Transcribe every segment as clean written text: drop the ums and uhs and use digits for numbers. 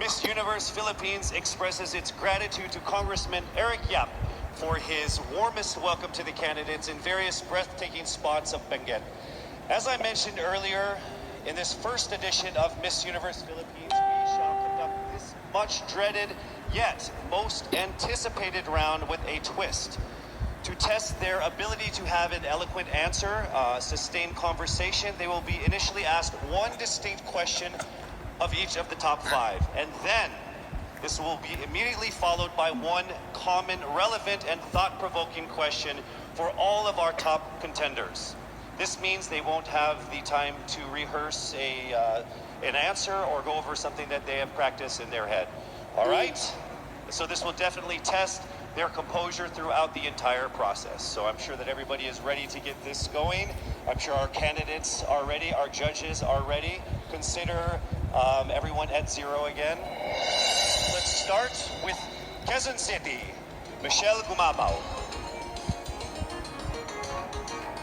Miss Universe Philippines expresses its gratitude to Congressman Eric Yap for his warmest welcome to the candidates in various breathtaking spots of Benguet. As I mentioned earlier, in this first edition of Miss Universe Philippines, we shall conduct this much dreaded yet most anticipated round with a twist. To test their ability to have an eloquent answer, sustained conversation, they will be initially asked one distinct question of each of the top five. And then this will be immediately followed by one common, relevant, and thought-provoking question for all of our top contenders. This means they won't have the time to rehearse an answer or go over something that they have practiced in their head. All right? So this will definitely test their composure throughout the entire process. So I'm sure that everybody is ready to get this going. I'm sure our candidates are ready, our judges are ready. Consider everyone at zero again. Let's start with Quezon City, Michelle Gumabao.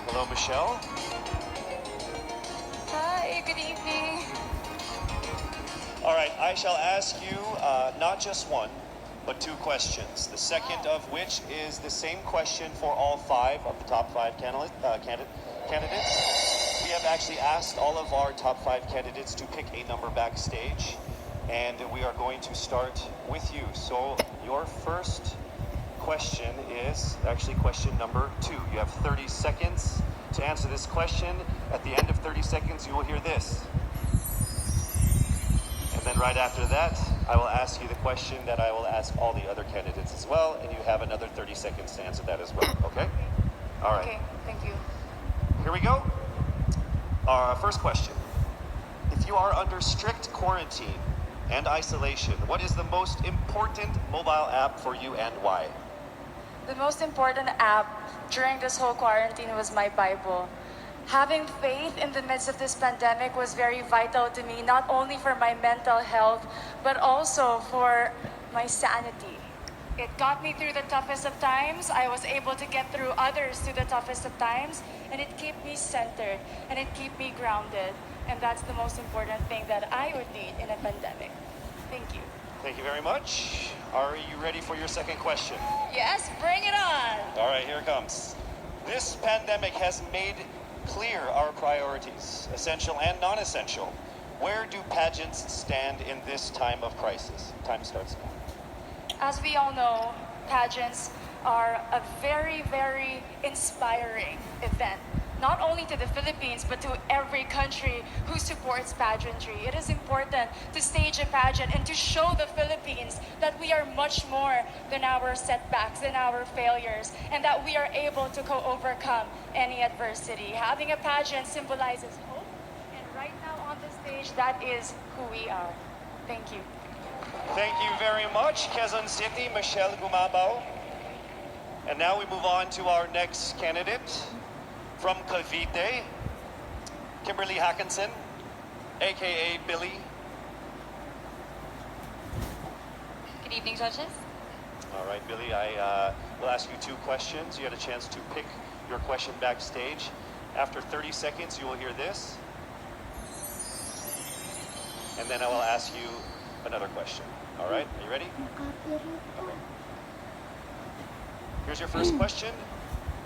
Hello, Michelle. Hi, good evening. All right, I shall ask you not just one, but two questions. The second of which is the same question for all five of the top five candidates. We have actually asked all of our top five candidates to pick a number backstage, and we are going to start with you. So your first question is actually question number 2. You have 30 seconds to answer this question. At the end of 30 seconds, you will hear this. And then right after that, I will ask you the question that I will ask all the other candidates as well, and you have another 30 seconds to answer that as well, okay? All right. Okay, thank you. Here we go. Our first question. If you are under strict quarantine and isolation, what is the most important mobile app for you and why? The most important app during this whole quarantine was my Bible. Having faith in the midst of this pandemic was very vital to me, not only for my mental health, but also for my sanity. It got me through the toughest of times. I was able to get through others through the toughest of times, and it kept me centered, and it kept me grounded. And that's the most important thing that I would need in a pandemic. Thank you. Thank you very much. Are you ready for your second question? Yes, bring it on. All right, here it comes. This pandemic has made clear our priorities, essential and non-essential. Where do pageants stand in this time of crisis? Time starts now. As we all know, pageants are a very, very inspiring event, not only to the Philippines, but to every country who supports pageantry. It is important to stage a pageant and to show the Philippines that we are much more than our setbacks, than our failures, and that we are able to overcome any adversity. Having a pageant symbolizes hope, and right now on the stage, that is who we are. Thank you. Thank you very much, Quezon City, Michelle Gumabao. And now we move on to our next candidate from Cavite, Kimberly Hackinson, aka Billy. Good evening, judges. All right, Billy, I will ask you two questions. You had a chance to pick your question backstage. After 30 seconds, you will hear this. And then I will ask you another question. All right, are you ready? Okay. Here's your first question.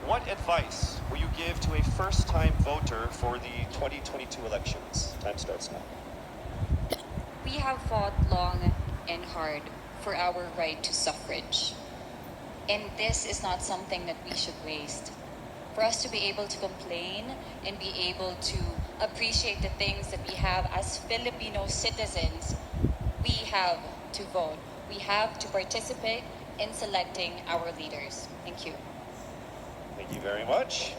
What advice will you give to a first-time voter for the 2022 elections? Time starts now. We have fought long and hard for our right to suffrage. And this is not something that we should waste. For us to be able to complain and be able to appreciate the things that we have as Filipino citizens, we have to vote. We have to participate in selecting our leaders. Thank you. Thank you very much.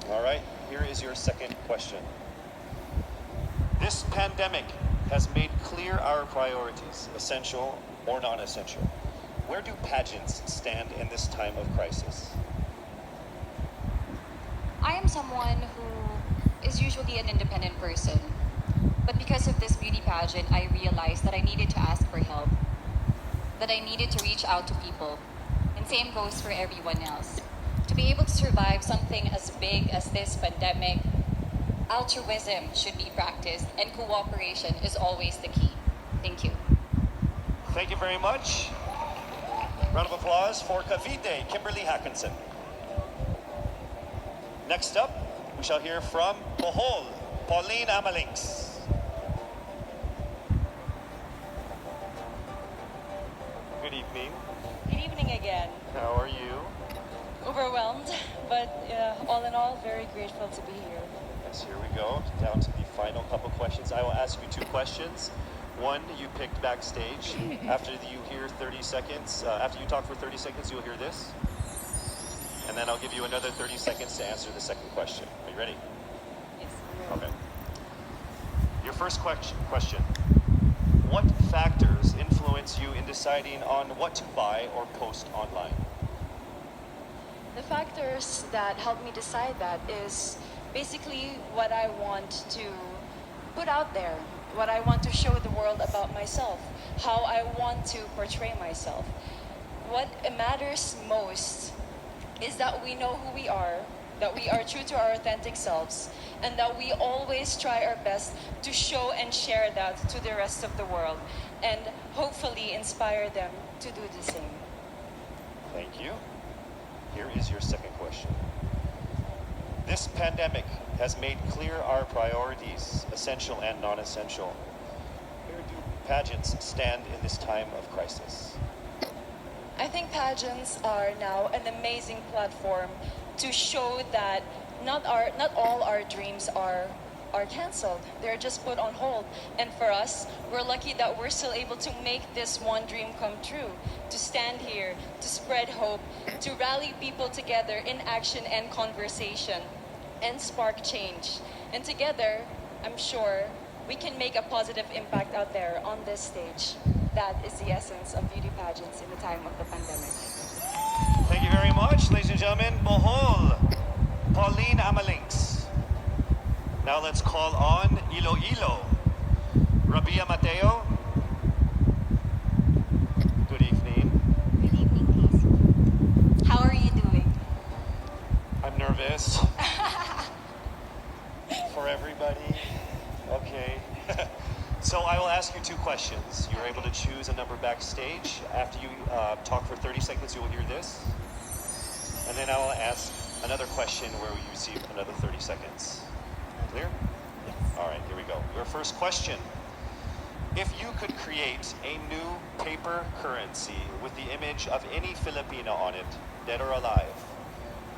All right, here is your second question. This pandemic has made clear our priorities, essential or non-essential. Where do pageants stand in this time of crisis? I am someone who is usually an independent person. But because of this beauty pageant, I realized that I needed to ask for help, that I needed to reach out to people. And same goes for everyone else. To be able to survive something as big as this pandemic, altruism should be practiced and cooperation is always the key. Thank you. Thank you very much. Round of applause for Cavite, Kimberly Hackinson. Next up, we shall hear from Bohol, Pauline Amalings. Good evening. Good evening again. How are you? Overwhelmed, but all in all, very grateful to be here. Yes, here we go. Down to the final couple questions. I will ask you two questions. One, you picked backstage. After you hear 30 seconds, after you talk for 30 seconds, you'll hear this. And then I'll give you another 30 seconds to answer the second question. Are you ready? Yes. Okay. Your first question. What factors influence you in deciding on what to buy or post online? The factors that help me decide that is basically what I want to put out there, what I want to show the world about myself, how I want to portray myself. What matters most is that we know who we are, that we are true to our authentic selves, and that we always try our best to show and share that to the rest of the world, and hopefully inspire them to do the same. Thank you. Here is your second question. This pandemic has made clear our priorities, essential and non-essential. Where do pageants stand in this time of crisis? I think pageants are now an amazing platform to show that not all our dreams are canceled. They're just put on hold. And for us, we're lucky that we're still able to make this one dream come true, to stand here, to spread hope, to rally people together in action and conversation, and spark change. And together, I'm sure we can make a positive impact out there on this stage. That is the essence of beauty pageants in the time of the pandemic. Thank you very much, ladies and gentlemen. Bohol, Pauline Amalings. Now let's call on Iloilo, Rabia Mateo. Good evening. Good evening, please. How are you doing? I'm nervous. For everybody. Okay. So I will ask you two questions. You're able to choose a number backstage. After you talk for 30 seconds, you will hear this. And then I will ask another question where you receive another 30 seconds. Clear? Yes. All right, here we go. Your first question. If you could create a new paper currency with the image of any Filipino on it, dead or alive,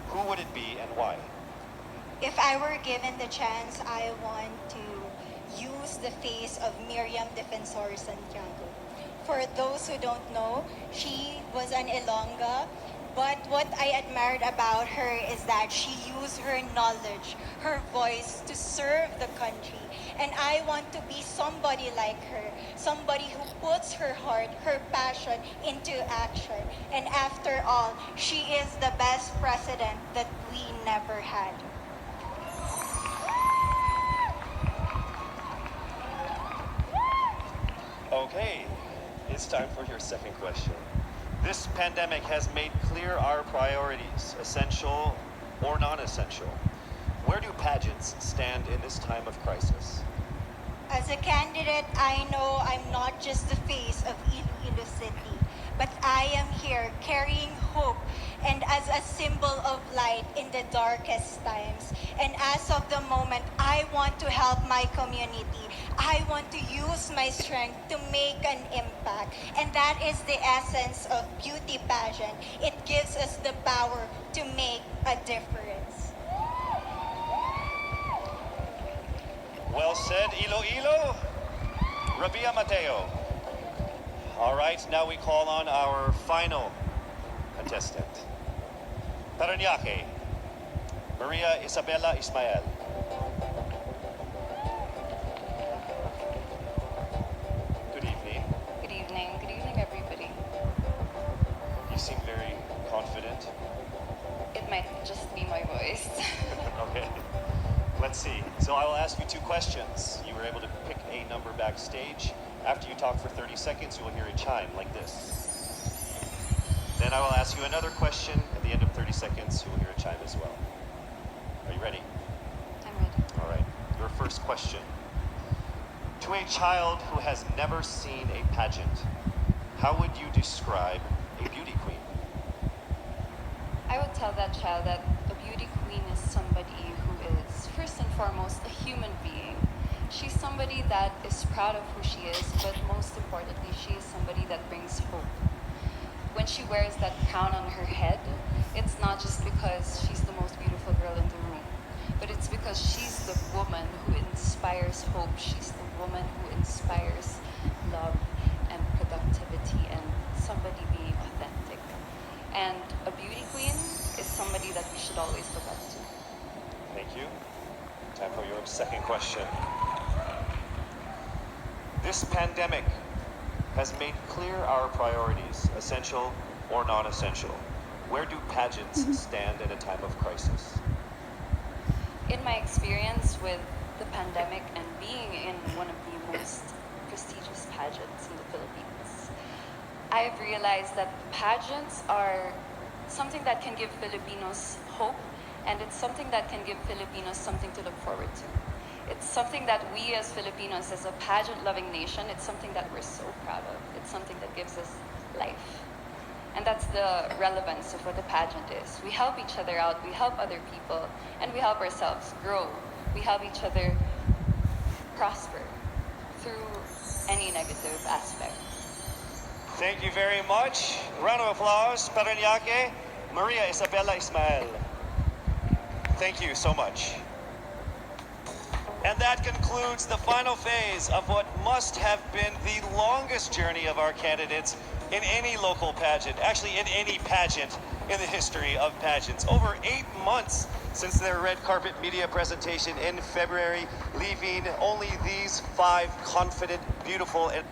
who would it be and why? If I were given the chance, I want to use the face of Miriam Defensor Santiago. For those who don't know, she was an Ilongga, but what I admired about her is that she used her knowledge, her voice to serve the country. And I want to be somebody like her, somebody who puts her heart, her passion into action. And after all, she is the best president that we never had. Okay, it's time for your second question. This pandemic has made clear our priorities, essential or non-essential. Where do pageants stand in this time of crisis? As a candidate, I know I'm not just the face of Iloilo City, but I am here carrying hope and as a symbol of light in the darkest times. And as of the moment, I want to help my community. I want to use my strength to make an impact. And that is the essence of beauty pageant. It gives us the power to make a difference. Well said, Iloilo. Rabia Mateo. All right, now we call on our final contestant. Parañaque, Maria Isabella Ismael. Good evening. Good evening. Good evening, everybody. You seem very confident. It might just be my voice. Okay. Let's see. So I will ask you two questions. You were able to pick a number backstage. After you talk for 30 seconds, you will hear a chime like this. Then I will ask you another question. At the end of 30 seconds, you will hear a chime as well. Are you ready? I'm ready. All right. Your first question. To a child who has never seen a pageant, how would you describe a beauty queen? I would tell that child that a beauty queen is somebody who is, first and foremost, a human being. She's somebody that is proud of who she is, but most importantly, she is somebody that brings hope. When she wears that crown on her head, it's not just because she's the most beautiful girl in the room, but it's because she's the woman who inspires hope. She's the woman who inspires love and productivity and somebody being authentic. And a beauty queen is somebody that we should always look up to. Thank you. Time for your second question. This pandemic has made clear our priorities, essential or non-essential. Where do pageants stand in a time of crisis? In my experience with the pandemic and being in one of the most prestigious pageants in the Philippines, I've realized that pageants are something that can give Filipinos hope, and it's something that can give Filipinos something to look forward to. It's something that we as Filipinos, as a pageant-loving nation, it's something that we're so proud of. It's something that gives us life. And that's the relevance of what the pageant is. We help each other out, we help other people, and we help ourselves grow. We help each other prosper through any negative aspect. Thank you very much. Round of applause, Paranaque, Maria Isabella Ismael. Thank you so much. And that concludes the final phase of what must have been the longest journey of our candidates in any local pageant, actually in any pageant in the history of pageants. Over 8 months since their red carpet media presentation in February, leaving only these 5 confident, beautiful, and